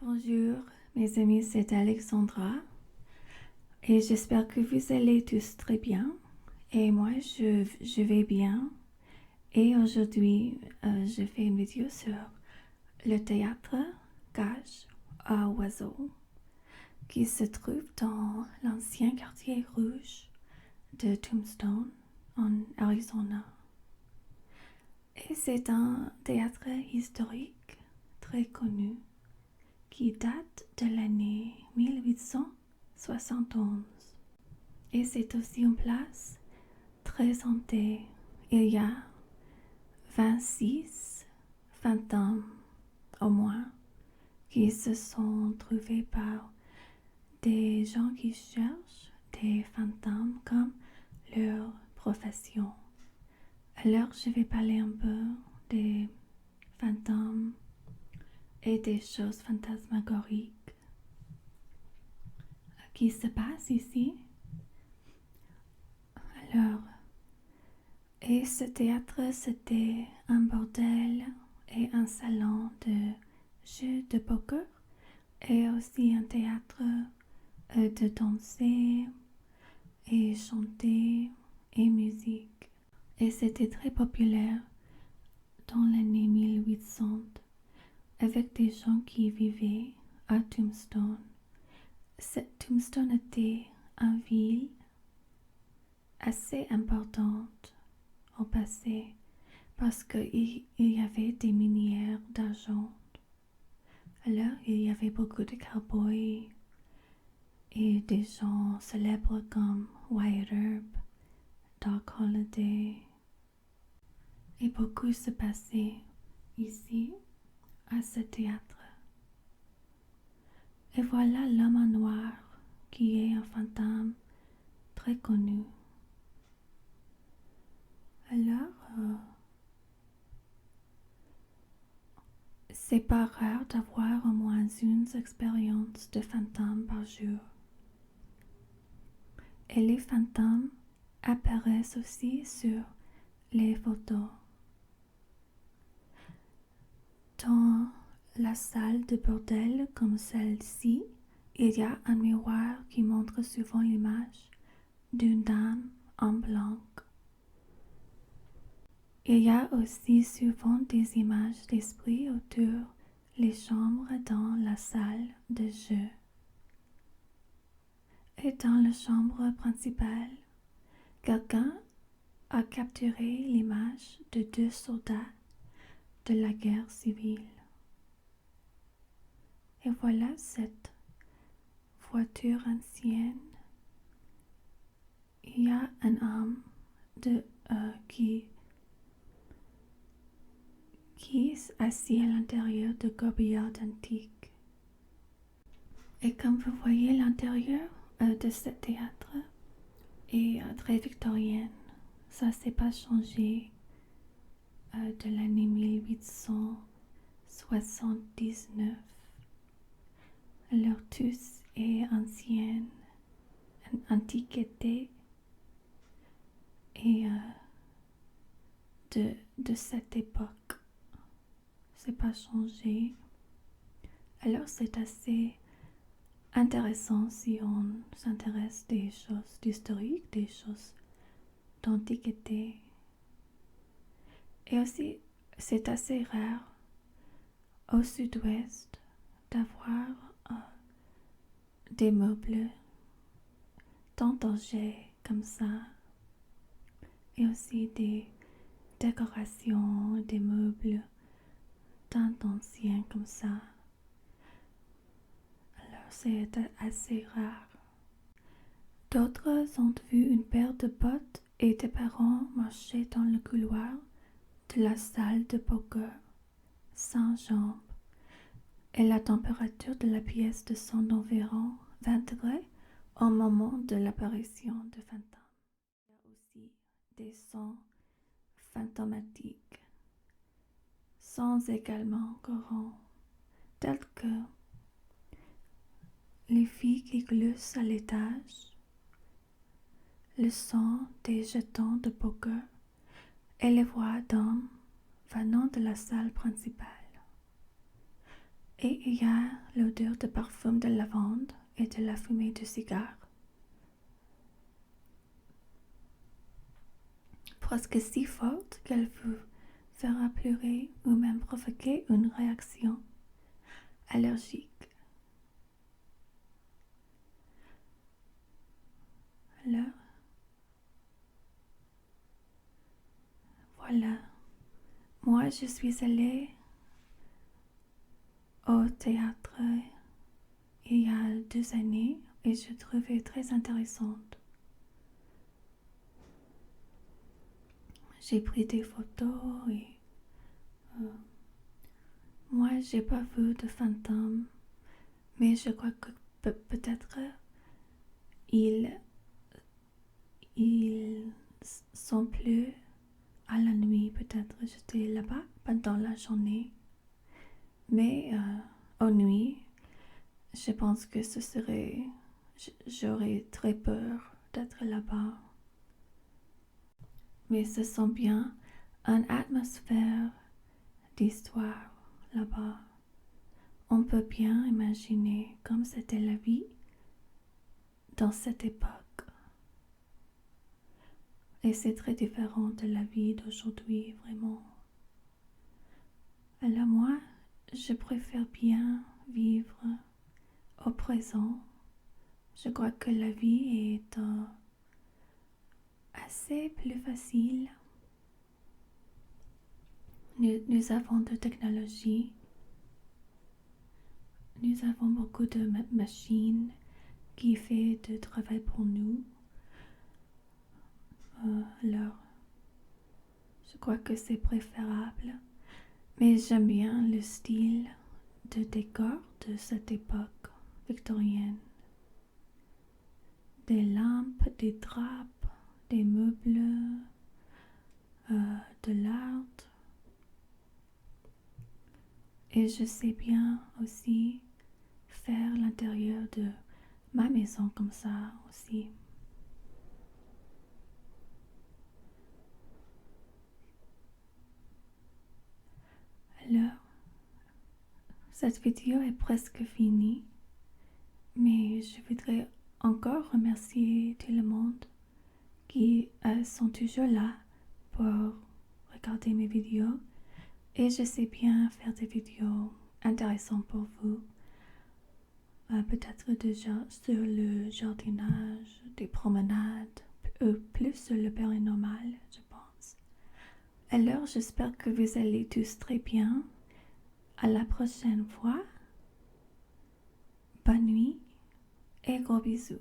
Bonjour mes amis, c'est Alexandra et j'espère que vous allez tous très bien et moi je vais bien et aujourd'hui je fais une vidéo sur le théâtre Cage à Oiseaux qui se trouve dans l'ancien quartier rouge de Tombstone en Arizona. Et c'est un théâtre historique très connu qui date de l'année 1871. Et c'est aussi une place très hantée. Il y a 26 fantômes au moins qui se sont trouvés par des gens qui cherchent des fantômes comme leur profession. Alors je vais parler un peu des fantômes et des choses fantasmagoriques qui se passent ici. Alors, et ce théâtre, c'était un bordel et un salon de jeux de poker et aussi un théâtre de danser et chanter et musique. Et c'était très populaire dans l'année 1800 avec des gens qui vivaient à Tombstone. Tombstone était une ville assez importante au passé parce qu'il y avait des minières d'argent. Alors il y avait beaucoup de cowboys et des gens célèbres comme Wyatt Earp, Doc Holliday. Et beaucoup se passait ici à ce théâtre. Et voilà l'homme en noir qui est un fantôme très connu. Alors, c'est pas rare d'avoir au moins une expérience de fantôme par jour. Et les fantômes apparaissent aussi sur les photos. Dans la salle de bordel comme celle-ci, il y a un miroir qui montre souvent l'image d'une dame en blanc. Il y a aussi souvent des images d'esprits autour les chambres dans la salle de jeu. Et dans la chambre principale, quelqu'un a capturé l'image de 2 soldats de la guerre civile. Et voilà cette voiture ancienne. Il y a un homme qui est assis à l'intérieur de corbillard antique. Et comme vous voyez, l'intérieur de ce théâtre est très victorien. Ça s'est pas changé de l'année 1879. Alors tous est ancien, antiquité et de cette époque. C'est pas changé. Alors c'est assez intéressant si on s'intéresse des choses historiques, des choses d'antiquité. Et aussi, c'est assez rare au sud-ouest d'avoir des meubles tant âgés comme ça et aussi des décorations, des meubles tant anciens comme ça. Alors c'est assez rare. D'autres ont vu une paire de bottes et des parents marcher dans le couloir de la salle de poker sans jambes et la température de la pièce descend d'environ 20 degrés au moment de l'apparition de fantômes. Il y a aussi des sons fantomatiques, sons également courants, tels que les filles qui gloussent à l'étage, le son des jetons de poker et les voix d'hommes venant de la salle principale. Et il y a l'odeur de parfum de lavande et de la fumée de cigare. Presque si forte qu'elle vous fera pleurer ou même provoquer une réaction allergique. Alors, voilà. Moi, je suis allée au théâtre il y a 2 années et je trouvais très intéressante. J'ai pris des photos et moi, j'ai pas vu de fantômes, mais je crois que peut-être ils sont plus à la nuit. Peut-être j'étais là-bas pendant la journée, mais aux nuits, je pense que j'aurais très peur d'être là-bas. Mais ce sent bien une atmosphère d'histoire là-bas. On peut bien imaginer comme c'était la vie dans cette époque. Et c'est très différent de la vie d'aujourd'hui, vraiment. Alors moi, je préfère bien vivre au présent. Je crois que la vie est assez plus facile. Nous avons de technologie. Nous avons beaucoup de machines qui font du travail pour nous. Alors, je crois que c'est préférable. Mais j'aime bien le style de décor de cette époque victorienne. Des lampes, des draps, des meubles, de l'art. Et je sais bien aussi faire l'intérieur de ma maison comme ça aussi. Alors, cette vidéo est presque finie, mais je voudrais encore remercier tout le monde qui sont toujours là pour regarder mes vidéos. Et je sais bien faire des vidéos intéressantes pour vous. Peut-être déjà sur le jardinage, des promenades, plus sur le paranormal, je pense. Alors, j'espère que vous allez tous très bien. À la prochaine fois. Bonne nuit et gros bisous.